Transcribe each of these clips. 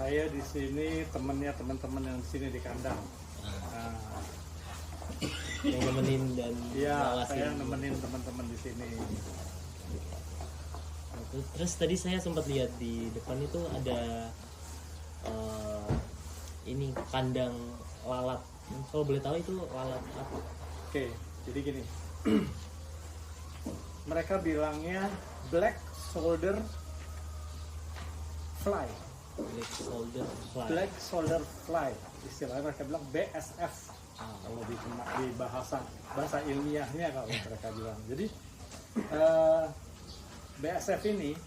Saya di sini temennya teman-teman yang di sini di kandang. Nah, Yang nemenin dan iya, ngawasin. saya nemenin teman-teman di sini. Terus tadi saya sempat lihat di depan itu ada ini kandang lalat. Kalau boleh tahu itu lalat apa? Oke, jadi gini. Mereka bilangnya black shoulder fly. Black shoulder fly. Black shoulder fly. Istilahnya mereka bilang BSF. Kalau di bahasa ilmiahnya kalau mereka bilang. Jadi BSF ini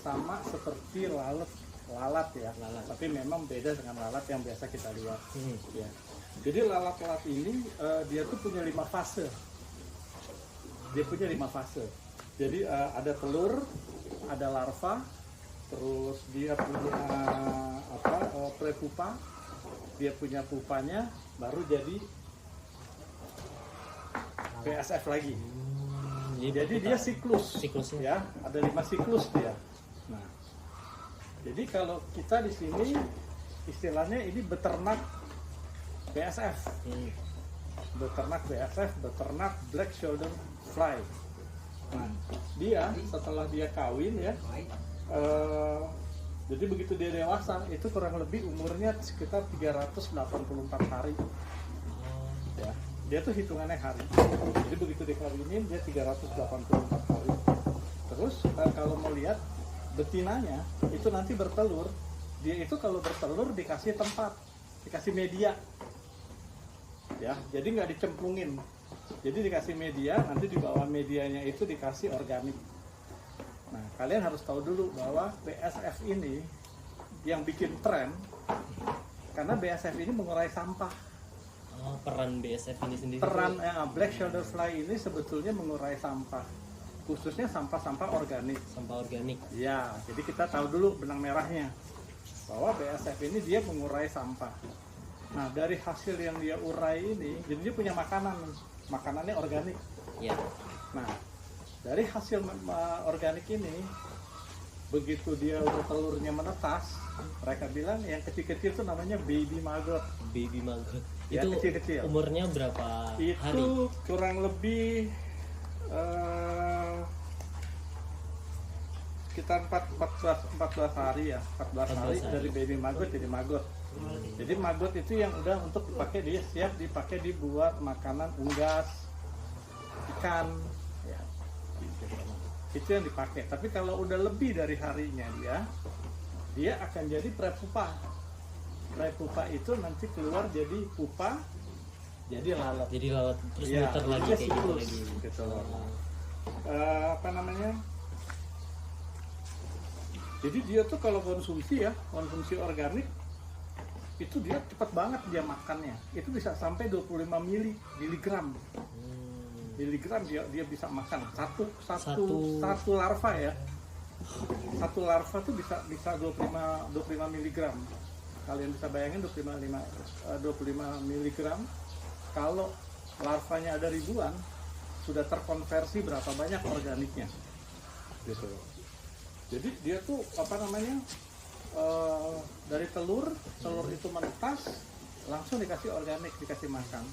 sama seperti lalat ya. Lalat. Tapi memang beda dengan lalat yang biasa kita lihat. Ya. Jadi lalat-lalat ini dia tuh punya 5 fase. Dia punya 5 fase. Jadi ada telur, ada larva, terus dia punya prepupa, dia punya pupanya, baru jadi BSF lagi. Jadi dia siklusnya ya, ada 5 siklus dia. Nah, jadi kalau kita di sini istilahnya ini beternak BSF. Beternak BSF, beternak black shoulder fly. Nah, dia setelah dia kawin ya, jadi begitu dia dewasa itu kurang lebih umurnya sekitar 384 hari. Ya, dia tuh hitungannya hari. Jadi begitu dikawinin dia 384 hari. Terus kalau mau lihat betinanya itu nanti bertelur, dia itu kalau bertelur dikasih tempat, dikasih media. Ya, jadi nggak dicemplungin. Jadi dikasih media, nanti di bawah medianya itu dikasih organik. Nah, kalian harus tahu dulu bahwa BSF ini yang bikin tren karena BSF ini mengurai sampah. Peran BSF ini sendiri. Peran black shoulder fly ini sebetulnya mengurai sampah, khususnya sampah-sampah organik. Sampah organik. Ya, jadi kita tahu dulu benang merahnya bahwa BSF ini dia mengurai sampah. Nah, dari hasil yang dia urai ini, jadi dia punya makanannya organik. Ya. Nah, dari hasil organik ini, begitu dia udah telurnya menetas, mereka bilang yang kecil-kecil itu namanya baby maggot. Baby maggot. Ya, Itu kecil-kecil. umurnya berapa hari? Itu kurang lebih sekitar 14 hari ya, 14 hari dari baby maggot jadi maggot. Jadi maggot itu yang udah untuk dipakai, dia siap dipakai dibuat makanan unggas ikan ya, itu yang dipakai. Tapi kalau udah lebih dari harinya dia akan jadi prepupa. Prepupa itu nanti keluar jadi pupa, jadi lalat. Jadi lalat terus Ya, muter lagi dia kayak gitu siklus, lagi. gitu loh. Jadi dia tuh kalau konsumsi organik itu dia cepat banget dia makannya. Itu bisa sampai 25 miligram. Miligram dia bisa makan satu larva ya. Satu larva tuh bisa 25 miligram. Kalian bisa bayangin 25 miligram. Kalau larvanya ada ribuan, sudah terkonversi berapa banyak organiknya. Gitu. Jadi dia tuh dari telur itu menetas, langsung dikasih organik, dikasih makan.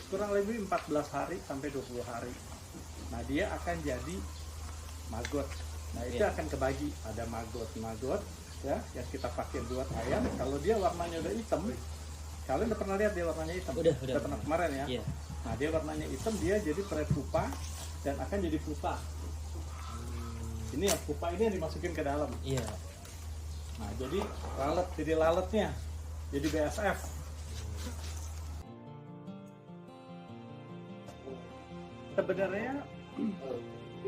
Kurang lebih 14 hari sampai 20 hari. Nah, dia akan jadi maggot. Nah, itu akan kebagi. Ada maggot ya, yang kita pakai buat ayam. Kalau dia warnanya udah hitam, kalian udah pernah lihat dia warnanya hitam? Udah pernah kemarin ya? Iya. Nah, dia warnanya hitam, dia jadi prepupa dan akan jadi pupa. Ini yang pupa ini yang dimasukin ke dalam. Iya. Nah, jadi lalatnya jadi BSF. Sebenarnya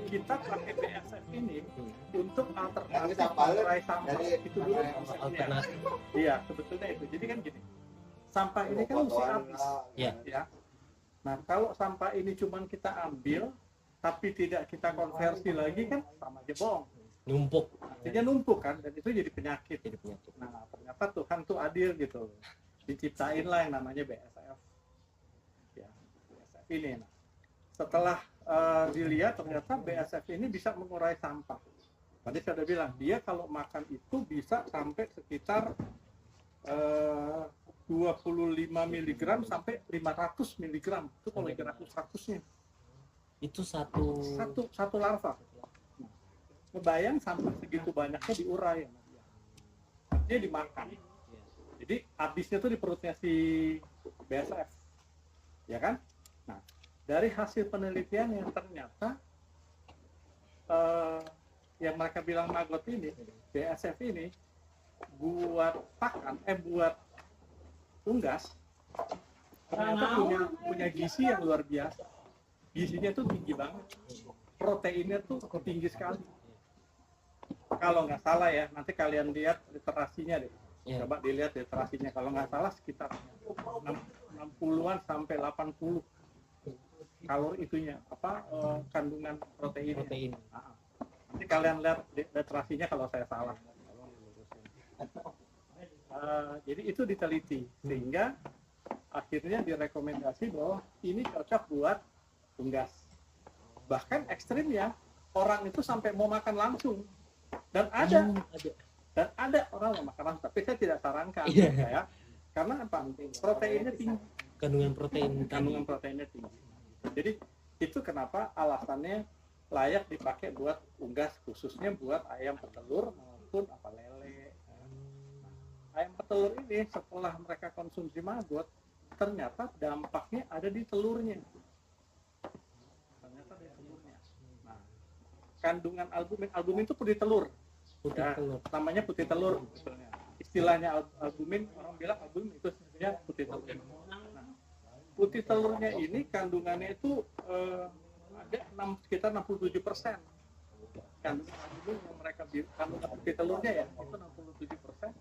kita pakai BSF ini untuk alternatif mengurai sampah. Itu dulu konsepnya. Iya, sebetulnya itu. Jadi kan gini, sampah ini kan mesti habis. Iya. Ya. Nah, kalau sampah ini cuman kita ambil tapi tidak kita konversi lagi kan sama aja bohong. Numpuk. Artinya numpuk kan, dan itu jadi penyakit. Nah, ternyata Tuhan tuh adil gitu. Diciptain lah yang namanya BSF. Ya, BSF ini. Nah, setelah dilihat ternyata BSF ini bisa mengurai sampah. Tadi saya udah bilang, dia kalau makan itu bisa sampai sekitar 25 mg sampai 500 mg. Itu kalau lagi rakus-rakusnya. Itu Satu larva. Kebayang sampah segitu banyaknya diurai. Dia dimakan. Jadi habisnya tuh di perutnya si BASF. Ya kan? Nah, dari hasil penelitian yang ternyata yang mereka bilang maggot ini, BASF ini buat pakan, buat unggas ternyata punya gizi yang luar biasa. Gizinya tuh tinggi banget, proteinnya tuh tinggi sekali. Kalau nggak salah ya, nanti kalian lihat literasinya deh. Coba dilihat literasinya, kalau nggak salah sekitar 60-an sampai 80 kalori itunya, kandungan protein. Nanti kalian lihat literasinya kalau saya salah. Jadi itu diteliti sehingga akhirnya direkomendasi bahwa ini cocok buat unggas. Bahkan ekstrim ya, orang itu sampai mau makan langsung. Dan ada orang yang makan langsung, tapi saya tidak sarankan ya. Karena apa? Proteinnya tinggi. Kandungan proteinnya tinggi. Jadi itu kenapa alasannya layak dipakai buat unggas, khususnya buat ayam petelur maupun lele. Ayam petelur ini setelah mereka konsumsi maggot, ternyata dampaknya ada di telurnya. Nah, kandungan albumin itu putih telur. Namanya putih telur. Istilahnya albumin, orang bilang albumin itu sebenarnya putih telur. Nah, putih telurnya ini kandungannya itu ada sekitar 67%. Kandungan albumin yang mereka kandungan putih telurnya ya itu 67%.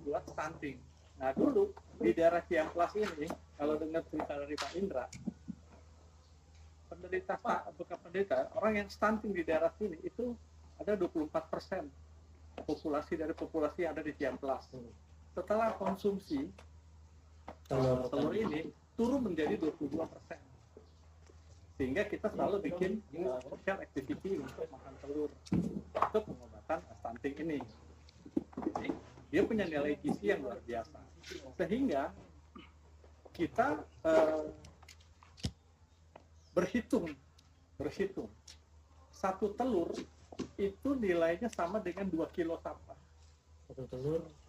Buat stunting. Nah dulu di daerah Ciamplas ini, kalau dengar cerita dari Pak Indra, bukan penderita, orang yang stunting di daerah sini itu ada 24% populasi dari populasi yang ada di Ciamplas. Setelah konsumsi telur ini turun menjadi 22%. Sehingga kita selalu bikin social activity untuk makan telur untuk pengobatan stunting ini. Jadi, dia punya nilai gizi yang luar biasa. Sehingga kita berhitung satu telur itu nilainya sama dengan 2 kilo sampah.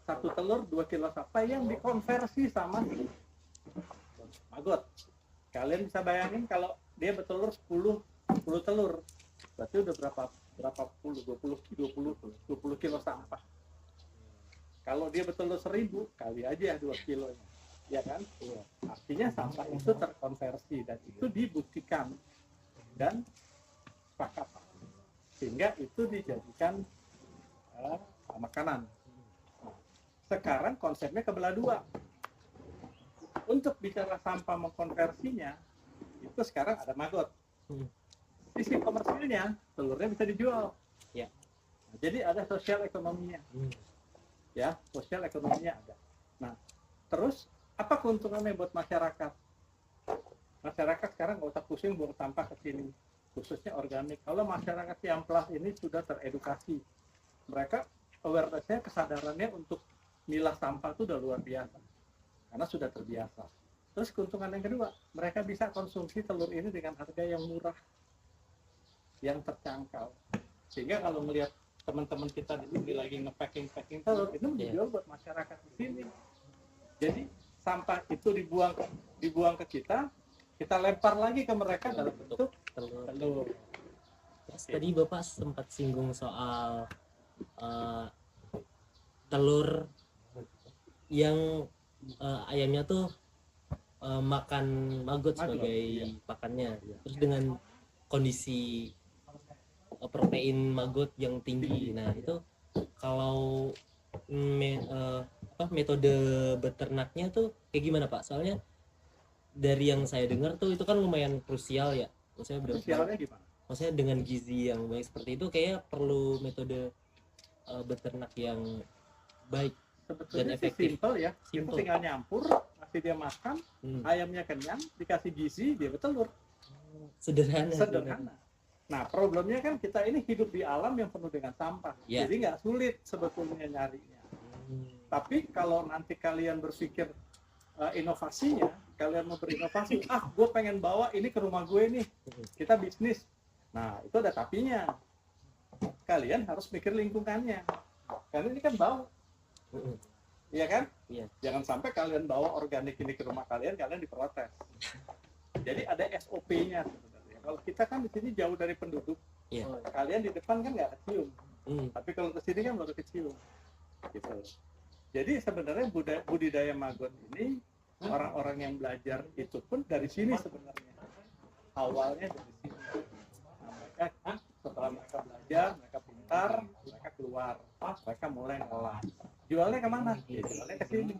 Satu telur 2 kilo sampah yang dikonversi sama maggot. Kalian bisa bayangin kalau dia bertelur 10 telur, berarti udah berapa puluh 20 kilo sampah. Kalau dia bertelur 1000, kali aja 2 kilo, ya kan? Artinya sampah itu terkonversi dan itu dibuktikan dan sepakat, sehingga itu dijadikan makanan. Sekarang konsepnya kebelah dua. Untuk bicara sampah mengkonversinya, itu sekarang ada maggot. Sisi komersilnya, telurnya bisa dijual. Ya. Nah, jadi ada sosial ekonominya. Ya, sosial ekonominya ada. Nah, terus apa keuntungannya buat masyarakat? Masyarakat sekarang nggak usah pusing buang sampah ke sini, khususnya organik. Kalau masyarakat Ciamplas ini sudah teredukasi, mereka awareness-nya, kesadarannya untuk milah sampah itu udah luar biasa. Karena sudah terbiasa. Terus keuntungan yang kedua, mereka bisa konsumsi telur ini dengan harga yang murah, yang terjangkau. Sehingga kalau melihat teman-teman kita di sini lagi nge-packing telur, itu dijual buat masyarakat di sini. Jadi sampah itu dibuang ke kita lempar lagi ke mereka dalam bentuk telur. Terus tadi Bapak sempat singgung soal telur yang ayamnya tuh makan maggot sebagai pakannya. Terus dengan kondisi protein maggot yang tinggi. Nah, itu kalau metode beternaknya tuh kayak gimana, Pak? Soalnya dari yang saya dengar tuh itu kan lumayan krusial ya. Krusialnya gimana? Maksudnya dengan gizi yang baik seperti itu kayak perlu metode beternak yang baik. Sebetulnya dan efektif. Simple ya. Itu tinggal nyampur, kasih dia makan, ayamnya kenyang, dikasih gizi, dia bertelur. Sederhana. Nah, problemnya kan kita ini hidup di alam yang penuh dengan sampah. Iya. Jadi nggak sulit sebetulnya nyarinya. Tapi kalau nanti kalian berpikir inovasinya, kalian mau berinovasi, gue pengen bawa ini ke rumah gue nih, kita bisnis. Nah, itu ada tapinya. Kalian harus mikir lingkungannya. Karena ini kan bau. Iya kan? Iya. Jangan sampai kalian bawa organik ini ke rumah kalian diprotes. Jadi ada SOP-nya sebenarnya. Kalau kita kan di sini jauh dari penduduk, Iya. kalian di depan kan nggak kecium. Tapi kalau ke sini kan baru kecium. Gitu. Jadi sebenarnya budidaya maggot ini orang-orang yang belajar itu pun dari sini sebenarnya. Awalnya dari sini. Nah, mereka setelah mereka belajar, mereka pintar, mereka keluar, mereka mulai ngolah. Jualnya kemana? Ya, jualnya ke sini.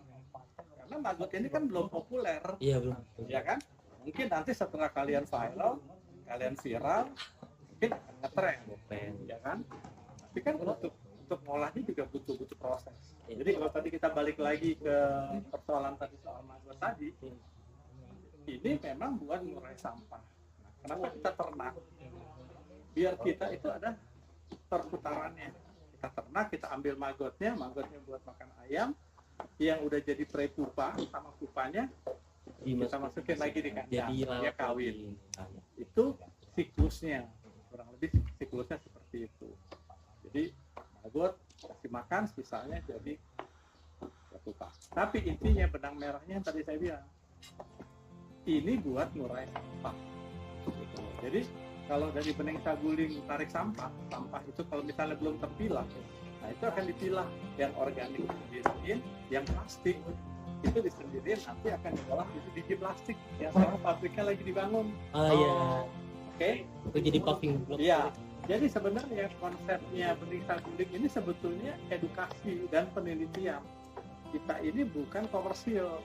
Karena maggot ini kan belum populer, Iya, belum. ya kan? Mungkin nanti setelah kalian viral, mungkin akan ngetren, ya kan? Tapi kan untuk ngolahnya juga butuh proses. Jadi kalau tadi kita balik lagi ke persoalan tadi soal maggot tadi, ini memang buat mengurai sampah. Nah, kenapa kita ternak? Biar kita itu ada perputarannya. Kita ternak, kita ambil maggotnya buat makan ayam, yang udah jadi pre-pupa sama pupanya kita masukin lagi di kandang, dia kawin. Itu siklusnya, kurang lebih siklusnya seperti itu. Jadi maggot kasih makan, sisanya jadi pupa. Tapi intinya benang merahnya yang tadi saya bilang, ini buat ngurai sampah. Jadi kalau dari bening saguling tarik sampah itu kalau misalnya belum terpilah, nah itu akan dipilah, yang organik disendiriin, yang plastik itu disendiriin, nanti akan diolah jadi biji plastik yang sekarang pabriknya lagi dibangun. Iya. Oke. Itu jadi paving block. Iya. Jadi sebenarnya konsepnya bening saguling ini sebetulnya edukasi dan penelitian. Kita ini bukan komersil.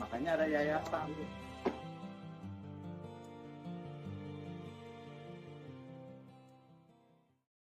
Makanya ada yayasan.